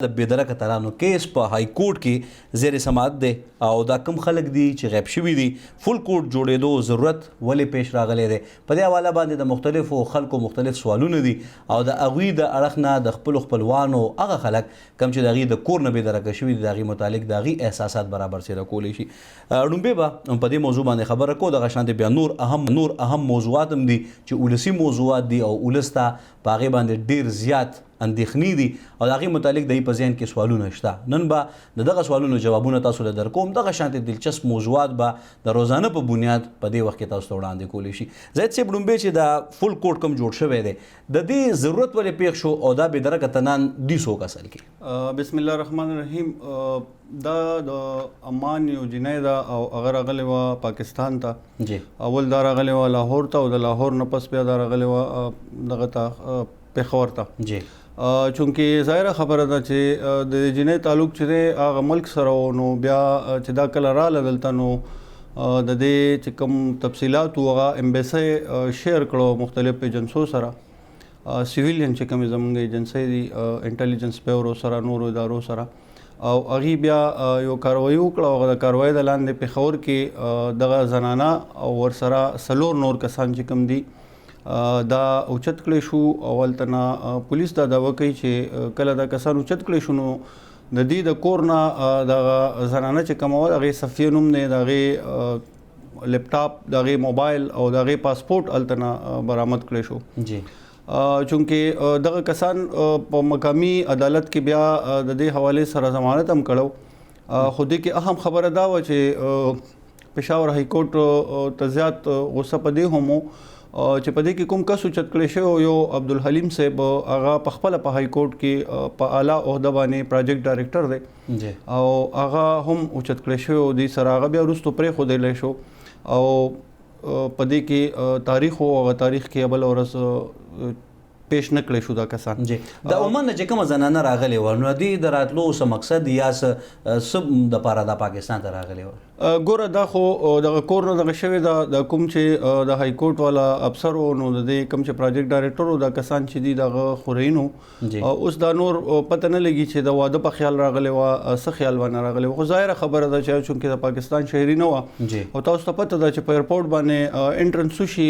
د بېدرکه ترانو کیس په های کورټ کې زیر سماعت دی او دا کم خلک دي چې غیب شوي دي فل کورټ جوړېدو ضرورت ولې پیش راغلی دی په دې حواله باندې د مختلفو خلکو مختلف سوالونه دي او د هغوی د اړخ نه د خپلو خپلوانو هغه خلک کم چې د هغوی د کور نه بېدرکه شوي دي د هغوی متعلق د هغوی احساسات برابر سره کولی شي. لومبې به په دې موضوع باندې خبره کوو. دغه شانتې بیا نور اهم موضوعات هم دي چې ولسي موضوعات دي او ولس ته په هغې باندې ډېر زیات اندېښنې دي او د هغې متعلق د په ذهن کې سوالونه شته. نن به د دغه سوالونو جوابونه تاسو له درکوم. دغه شانتې دلچسپ موضوعات به د روزانه په بنیاد په دې وخت کې تاسو ته وړاندې کولی شي. زید صاحب لومبې چې د فل کورټ کوم جوړ شوی دی د دې ضرورت ولې پیښ شو او دا بېدرکه تنان دي څوک اصل کې؟ بسم الله الرحمن الرحیم. دا د امان یو جنۍ ده او هغه راغلې وه پاکستان ته. جی اول دا راغلې وه لاهور ته او د لاهور نه پس بیا دا راغلې وه دغه ته پېښور ته. جی چونکې ظاهره خبره ده چې د جنۍ تعلق چې دی هغه ملک سره و نو بیا چې دا کله راله دلته نو د دې چې کوم تفصیلات وو هغه امبیسۍ شیر کړو مختلف ایجنسو سره سیویلین چې کومې زموږ ایجنسۍ دي انټیلیجنس بیورو سره نورو ادارو سره او هغې بیا یو کاروایي وکړه او هغه د کاروایي د لاندې پېښور کې دغه زنانه او ورسره څلور نور کسان چې کوم دي دا اوچت کړی شو. اولته نه پولیس دا دعوه کوي چې کله دا کسان اوچت کړی شو نو د دې د کور نه دغه زنانه چې کومه وه د هغې صفیه نوم دی د هغې لیپټاپ د هغې موبایل او د هغې پاسپورټ هلته نه برآمد کړی شو. جی چونکې دغه کسان په مقامي عدالت کې بیا د دې حوالې سره ضمانت هم کړو. خو دې کې اهم خبره دا وه چې پېښور های کورټ ته زیات غصه په دې هم چې په دې کې کوم کس اوچت کړی شوی یو عبدالحلیم صاحب هغه پخپله په های کورټ کې په اعلی عهده باندې پراجیکټ ډایرکټر دی او هغه هم اوچت کړی شوی او دې سره هغه بیا وروستو پرېښودلی شو او په دې کې تاریخ و هغه تاریخ کې بله ورځ پیش نه کړی شو دا کسان. جی د عمان نه چې کومه زنانه راغلې وه نو دې د راتلو څه مقصد یا څه دپاره دا پاکستان ته راغلې وه؟ ګوره دا خو دغه کور نه دغه شوې ده د کوم چې د های کورټ والا افسر و نو د دې کوم چې پراجیکټ ډایرکټر و دا کسان چې دي دغه خورین وو. اوس دا نور پته نه لګي چې د واده په خیال راغلی وه څه خیال ونه راغلی وه. خو ظاهره خبره ده چې چونکې د پاکستان شهري نه وه او تاسو ته پته ده چې په ایرپورټ باندې انټرنس وشي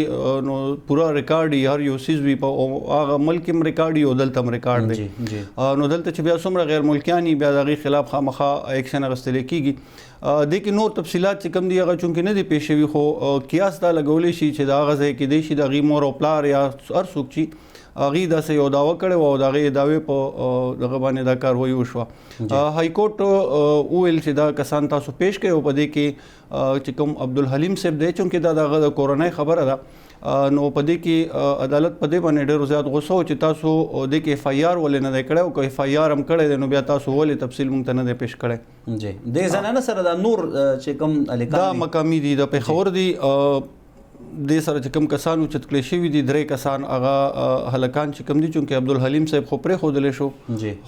نو پوره ریکارډ هر یو څیز وي په هغه ملک هم ریکارډ وي او دلته هم ریکارډ دی. نو دلته چې بیا څومره غیر ملکیان بیا د هغې خلاف خامخا ایکشن اخیستلی کېږي. دې کې نور تفصیلات چې کوم دي هغه چونکې نه دي پیښ شوي خو قیاس دا لګولی شي چې د هغه ځای کېدی شي د هغې مور او پلار یا هر څوک چې هغې داسې یو دعوه کړې وه او د هغې دعوې په دغه باندې دا کاروایي وشوه. های کورټ وویل چې دا کسان تاسو پیش کړئ او په دې کې چې کوم عبدالحلیم صاحب دی چونکې دا د هغه د کورنۍ خبره ده نو په دې کې عدالت په دې باندې ډېر زیات غوسه و چې تاسو دې کې اف آی آر ولې نه دی کړی او که اف آی آر هم کړی دی نو بیا تاسو ولې تفصیل موږ ته نه دی پیش کړی. جی د زنانه سره دا نور چې کوم دا مقامي دي د پېښور دي دې سره چې کوم کسان اوچت کړی شوي دي 3 کسان هغه هلکان چې کوم دي چونکې عبدالحلیم صاحب خو پرېښودلی شو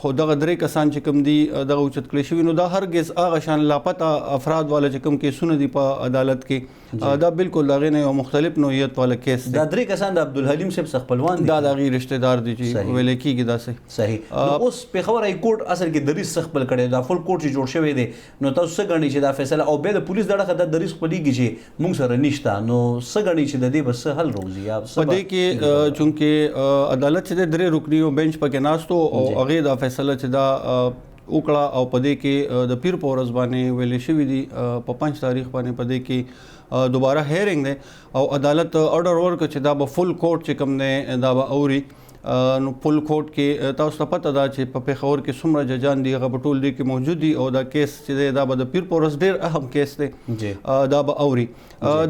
خو دغه 3 کسان چې کوم دي دغه اوچت کړی شوي نو دا هرګز هغه شان لاپته افراد والا چې کوم کیسونه دي په عدالت کې دا بالکل د هغې نه یو مختلف نوعیت والا کیس دی. دا 3 کسان د عبدالحلیم صاحب څخه خپلوان دي؟ دا د هغې رشته دار دي چې ویلی کېږي داسې. صحیح. نو اوس پېښور های کورټ اصل کې دریځ څه خپل کړی دا فل کورټ چې جوړ شوی دی نو تاسو څه ګڼئ چې دا فیصله او بیا د پولیس د اړخه دا دریځ خپلېږي چې موږ سره نشته نو څه ګڼئ چې د دې به څه حل روزي یا په دې کې چونکې عدالت چې دی 3 رکني بینچ پکې ناست و او هغې دا فیصله چې دا وکړه او په دې کې د پیر په ورځ باندې ویلې شوي دي په 5 تاریخ باندې په دې کې دوباره هیرنګ دی او عدالت اورډر ورکړ چې دا به فل کورټ چې کوم دی دا به اوري. نو فل کورټ کې تاسو ته پته ده چې په پېښور کې څومره ججان دي هغه به ټول دې کې موجود دي او دا کیس چې دی دا به د پیر په ورځ ډېر اهم کیس دی دا به اوري.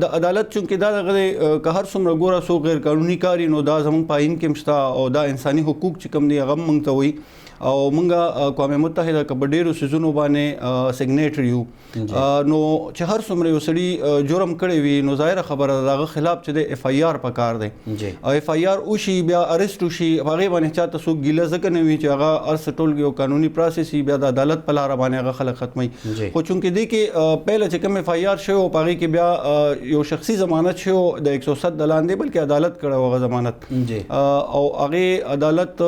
د عدالت چونکې دا دغه دی که هر څومره ګوره څوک غیر قانوني کار نو دا زموږ په آیین کې هم شته او دا انساني حقوق چې کوم دي هغه هم موږ ته وایي او موږ اقوام متحده که په ډېرو څیزونو باندې سګنیټري یو نو چې هر څومره یو سړي جرم کړی وي نو ظاهره خبره ده د هغه خلاف چې دی اف آی آر پکار دی او اف آی آر وشي بیا ارسټ وشي په هغې باندې چاته څوک ګیله ځکه نه وي چې هغه هر څه ټول یو قانوني پروسس وي بیا د عدالت په لاره باندې هغه خلک ختموي. خو چونکې دې کې پهله چې کوم اف آی آر شوی په هغې کې بیا یو شخصي ضمانت شوی د 107 د لاندې بلکې عدالت کړی و هغه ضمانت او هغې عدالت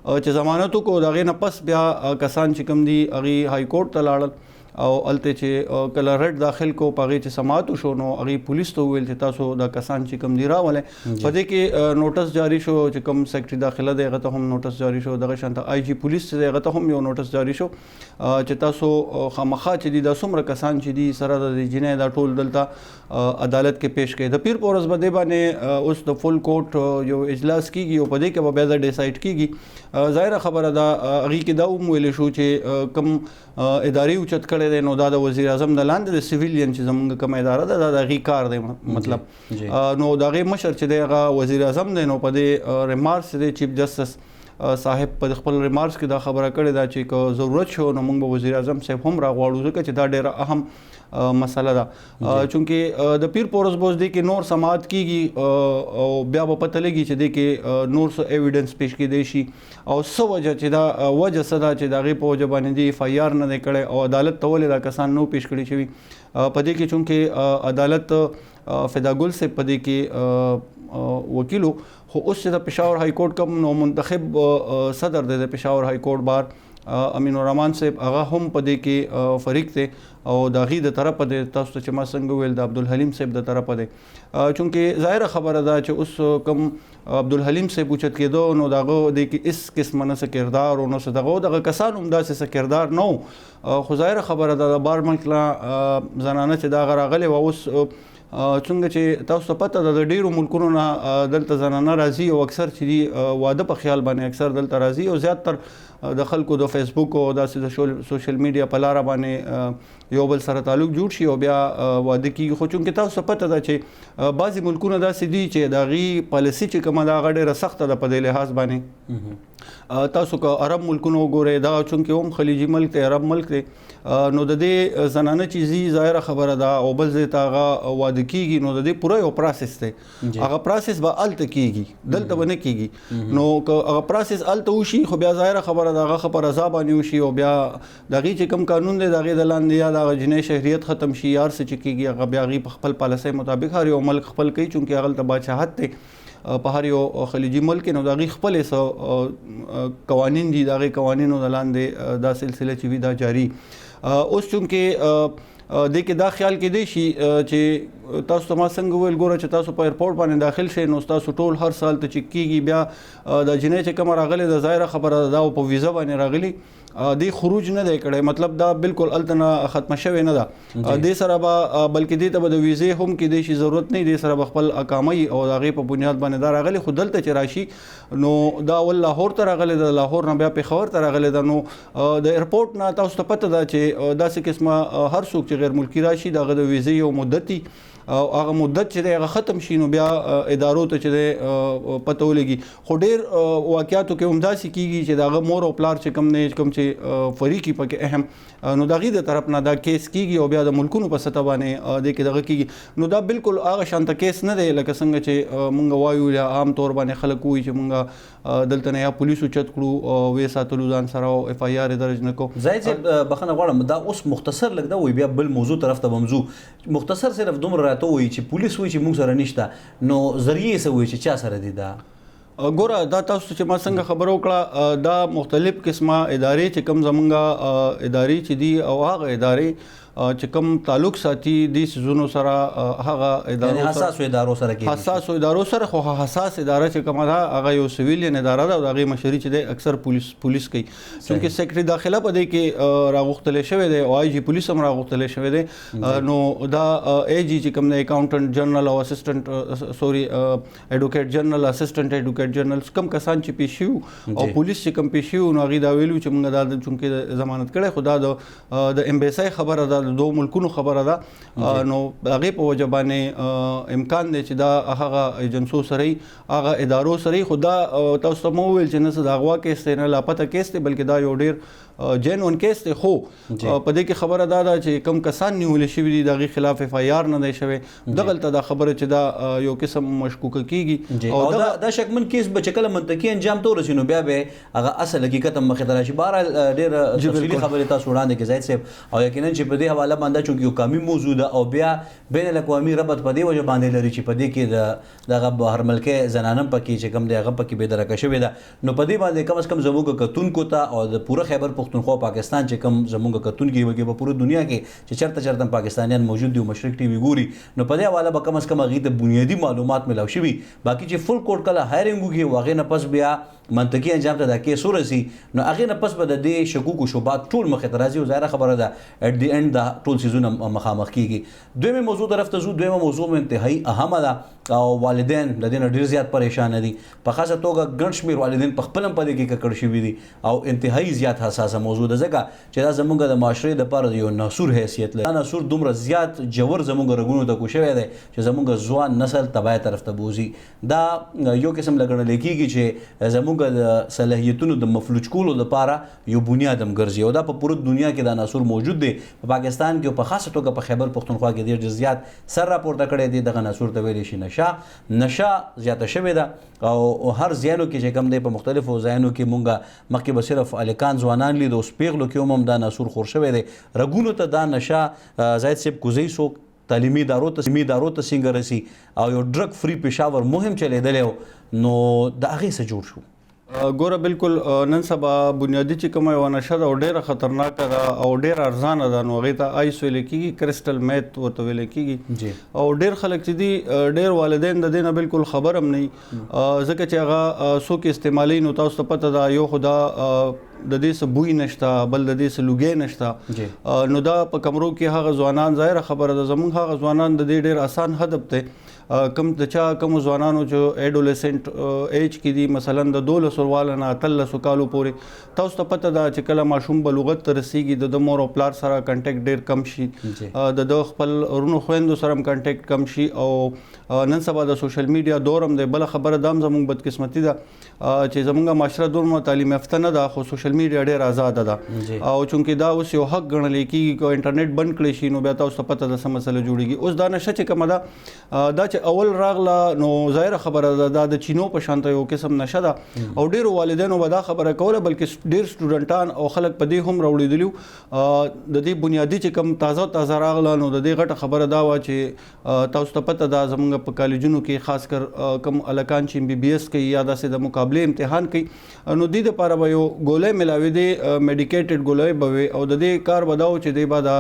چې ضمانت وکړو د هغې نه پس بیا کسان چې کوم دي هغې های کورټ ته لاړل او هلته چې کله رټ داخل کو په هغې چې سماعت وشو نو هغې پولیس ته وویل چې تاسو دا کسان چې کوم دي راولئ په دې کې نوټس جاري شو چې کوم سیکرټري داخله دی هغه ته هم نوټس جاري شو دغه شانته آی جي پولیس چې دی هغه ته هم یو نوټس جاري شو چې تاسو خامخا چې دي دا څومره کسان چې دي سره د جنۍ دا ټول دلته عدالت کې پیش کړي د پیر په ورځ به دې باندې اوس د فل کورټ یو اجلاس کیږي او په دې کې به بیا دا ډیسایډ کیږي ظاهره خبره ده هغې کې دا هم ویلی شو چې کوم ادارې اوچت کړی دی نو دا د وزیر اعظم د لاندې د سیویلین چې زموږ کومه اداره ده دا د هغې کار دی مطلب نو د هغې مشر چې دی هغه وزیر اعظم دی نو په دې ریمارکس دی چیف جسټس صاحب په خپل ریمارکس کې دا خبره کړې ده چې که ضرورت شو نو موږ به وزیر اعظم صاحب هم راغواړو ځکه چې دا ډېره اهم مسله ده چونکې د پیر په ورځ به اوس دې کې نور سماعت کیږي او بیا به پته لګي چې دې کې نور څه ایویډنس پیش کیدی شي او څه وجه چې دا وجه څه ده چې د هغې په وجه باندې دې اف آی آر نه دی کړی او عدالت ته ولې دا کسان نو پیش کړي شوي په دې کې چونکې عدالت فداګل صاحب په دې کې وکیلو خو اوس چې د پېښور های کورټ کوم نو منتخب صدر دی د پېښور های کورټ بار امین الرحمن صاحب هغه هم په دې کې فریق دی او د هغې د طرفه دی تاسو ته چې ما څنګه وویل د عبدالحلیم صاحب د طرفه دی چونکې ظاهره خبره ده چې اوس کوم عبدالحلیم صاحب اوچت کېدو نو د هغه دې کې هېڅ قسمه نه څه کردار او نه څه دغه کسان هم داسې څه کردار نه و خو ظاهره خبره ده د بار ملک نه زنانه چې دا هغه راغلې وه اوس څنګه چې تاسو ته پته ده د ډېرو ملکونو نه دلته زنانه راځي او اکثر چې دي واده په خیال باندې اکثر دلته راځي او زیاتر د خلکو د فیسبوک او داسې د سوشل میډیا په لاره باندې یو بل سره تعلق جوړ شي او بیا واده کېږي خو چونکې تاسو ته پته ده چې بعضې ملکونه داسې دي چې د هغې پالیسي چې کومه ده هغه ډېره سخته ده په دې لحاظ باندې تاسو که عرب ملکونه وګورئ دا چونکې هم خلیجي ملک دی عرب ملک دی نو د دې زنانه چې ځي ظاهره خبره ده او بل ځای ته هغه واده کېږي نو د دې پوره یو پروسس دی هغه پروسس به هلته کېږي دلته به نه کېږي نو که هغه پروسس هلته وشي خو بیا ظاهره خبره ده هغه په رضا باندې وشي او بیا د هغې چې کوم قانون دی د هغې د لاندې یا د هغه جنۍ شهریت ختم شي یا هر څه چې کېږي هغه بیا هغې په خپل پالیسۍ مطابق هر یو ملک خپل کوي چونکې هغه هلته بادشاهت دی په هر یو خلیجي ملک کې نو د هغې خپلې څه قوانین دي د هغې قوانینو د لاندې دا سلسله چې وي دا جاري اوس چونکې دې کې دا خیال کېدی شي چې تاسو ته ما څنګه وویل ګوره چې تاسو په ایرپورټ باندې داخل شئ نو ستاسو ټول هر سال ته چک کېږي بیا د جنۍ چې کومه راغلې د ظاهره خبره ده دا په ویزا باندې راغلي دې خروج نه دی کړی مطلب دا بالکل هلته نه ختمه شوې نه ده دې سره به بلکې دې ته به د ویزې هم کېدی شي ضرورت نه دې سره به خپل اقامه او د هغې په بنیاد باندې دا راغلي خو دلته چې راشي نو دا اول لاهور ته راغلی ده لاهور نه بیا پېښور ته راغلی ده نو د ایرپورټ نه تاسو ته پته ده چې داسې قسمه هر څوک چې غیر ملکي راشي د هغه د ویزې یو مدت وي او هغه مدت چې دی هغه ختم شي نو بیا ادارو ته چې دی پته ولګي خو ډېر واقعاتو کې هم داسې کېږي چې د هغه مور او پلار چې کوم چې فریقي پکې اهم نو د هغې د طرف نه دا کیس کېږي او بیا د ملکونو په سطح باندې دې کې دغه کېږي نو دا بالکل هغه شانته کیس نه دی لکه څنګه چې مونږ وایو یا عام طور باندې خلک وایي چې مونږ دلته نه یا پولیسو چت کړو ویې ساتلو ځان سره او اف آی آر یې درج نه کړو زاهد صاحب بخښنه غواړم دا اوس مختصر لږ دا وایي بیا بل موضوع طرف ته به ځو مختصر صرف دومره راته وایي چې پولیس وایي چې موږ سره نشته نو ذریعې څه وایي چې چا سره دي دا ګوره دا تاسو چې ما څنګه خبره وکړه دا مختلف قسمه ادارې چې کوم زمونږ ادارې چې دي او هغه ادارې چې کوم تعلق ساتي دې څیزونو سره هغه ادارو سره حساسو ادارو سره کېږي حساسو ادارو سره خو حساس اداره چې کومه ده هغه یو سویلین اداره ده او د هغې مشري چې دی اکثر پولیس کوي چونکې سیکرټري داخله په دې کې راغوښتلی شوی دی او آی جي پولیس هم راغوښتلی شوی دی نو دا ای جي چې کوم دی اکاونټنټ جنرال او اسسټنټ سوري ایډوکیټ جنرال اسسټنټ ایډوکیټ جنرال کوم کسان چې پیش شوي او پولیس چې کوم پیش شوي نو هغې دا ویلو چې موږ دا چونکې ضمانت کړی خو دا د امبیسۍ خبره ده د دوه ملکونو خبره ده نو هغې په وجه باندې امکان دی چې دا هغه ایجنسو سره هغه ادارو سره خو دا تاسو ته مو وویل چې نه څه د اغوا کیس دی نه لاپته کیس دی بلکې دا یو ډېر جینون کیس دی خو په دې کې خبره دا ده چې کم کسان نیول شوی دي دغه خلاف اف آی آر نه دی شوی دغلته دا خبره چې دا یو قسم مشکوک کیږي او دا شکمن کیس به چکل منطقي انجام ته ورسینو بیا به هغه اصل حقیقت مخې ته راشي. بهر ډېر تفصیلي خبرې تاسو وړاندې کې زاهد صاحب او یقینا چې په دې حواله باندې چونکې یو قومي موضوع ده او بیا بین الاقوامي ربط په دې وجه باندې لري چې په دې کې دغه بهر ملکي زنانم پکې چې کوم دی هغه پکې بېدرکه شوې ده. نو په دې باندې کم از کم زموږ کتونکو ته او د پوره خیبر پښتونخوا پاکستان چې کوم زموږ کتونکي وګي په پوره دنیا کې چې چرته پاکستانیان موجود دي او مشرق ټي وي ګوري نو په دې حواله به کم از کم هغې ته بنیادي معلومات ملاو شوي. باقي چې فل کوډ کله هایرنګ وکړي او هغې نه پس بیا منطقي انجام ته دا کیس ورسي نو هغې نه پس به د دې شکوک و شبهات ټول مخې ته راځي او ظاهره خبره ده اټ دی اینډ دا ټول څیزونه مخامخ کیږي. دویمه موضوع طرف ته ځو. دویمه موضوع انتهایی اهمه ده او والدین د دې نه ډېر زیات پریشانه دي. په خاصه توګه ګڼ شمېر والدین په خپل هم په دې کې ککړ شوي دي او انتهایی زیات حساسه موضوع ده ځکه چې دا زموږ د معاشرې دپاره یو ناسور حیثیت لري. دا ناسور دومره زیات جور زموږ رګونو ته کوشوی دی چې زموږ ځوان نسل تباهۍ طرف ته بوځي. دا یو قسم لګڼل کېږي چې زموږ د صلاحیتونو د مفلوج کولو لپاره یو بنیاد هم ګرځي او دا په پوره دنیا کې دا ناسور موجود دی. په پاکستان کې په خاصه توګه په خیبر پښتونخوا کې ډېر زیات سر راپورته کړی دی. دغه ناسور ته ویلی شي نشه زیاته شوې ده او هر ځایونو کې چې کوم دی په مختلفو ځایونو کې مونږ مخکې به صرف الکان ځوانان لید اوس پیغلو کې هم دا ناسور خور شوی دی. رګونو ته دا نشه زاهد صاحب کوزی څوک تعلیمي ادارو ته څنګه رسي او یو ډرګ فری پېښور مهم چلیدلی نو د هغې څه جوړ شو؟ ګوره بالکل نن سبا بنیادی چې کومه یوه نشه ده او ډېره خطرناکه ده او ډېره ارزانه ده نو هغې ته آیس ویلی کېږي کرسټل میت ورته ویلی کېږي او ډېر خلک چې دي ډېر والدین د دې نه بالکل خبر هم نه وي ځکه چې هغه څوک استعمالوي نو تاسو ته پته ده یو خو دا د دې څه بوی نشته بل د دې څه لوګی نشته نو دا په کمرو کې هغه ځوانان ظاهره خبره ده زموږ هغه ځوانان د دې ډېر آسان هدف دی کم د چا کوم ځوانانو چې ایډولسنټ ایج کې دي مثلا د 12 واله نه 13 کالو پورې تاسو ته پته ده چې کله ماشوم بلوغت ته رسیږي د مور او پلار سره کنټیکټ ډېر کم شي د خپل ورونو خویندو سره هم کنټیکټ کم شي او نن سبا د سوشل میډیا دور هم دی. بله خبره دا هم زموږ بدقسمتي ده چې زموږ معاشره دومره تعلیم یافته نه ده خو سوشل میډیا ډېر آزاده ده او چونکې دا اوس یو حق ګڼلی کېږي که انټرنیټ بند کړی شي نو بیا تاسو ته پته ده څه مسله جوړېږي. اوس دا نشه چې کومه ده دا چې اول راغله نو ظاهره خبره ده دا د چینو په شانته یو قسم نشه ده او ډېرو والدینو به دا خبره کوله بلکې ډېر سټوډنټان او خلک په دې هم راوړېدلي د دې بنیادي چې کوم تازه راغله نو د دې غټه خبره دا وه چې تاسو ته پته ده زموږ په کالجونو کې خاص کر کوم الکان چې MBBS کوي یا داسې د مقابلې امتحان کوي نو دې دپاره به یو ګولۍ ملاوي دی میډیکیټډ ګولۍ به وي او د دې کار به دا و چې دی به دا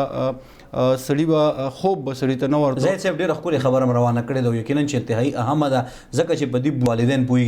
سړي به خوب به سړي ته نه ورته. زاهد صاحب ډېره ښکلې خبره م روانه کړې ده او یقینا چې انتهایي اهمه ده ځکه چې په دې والدین پوهېږي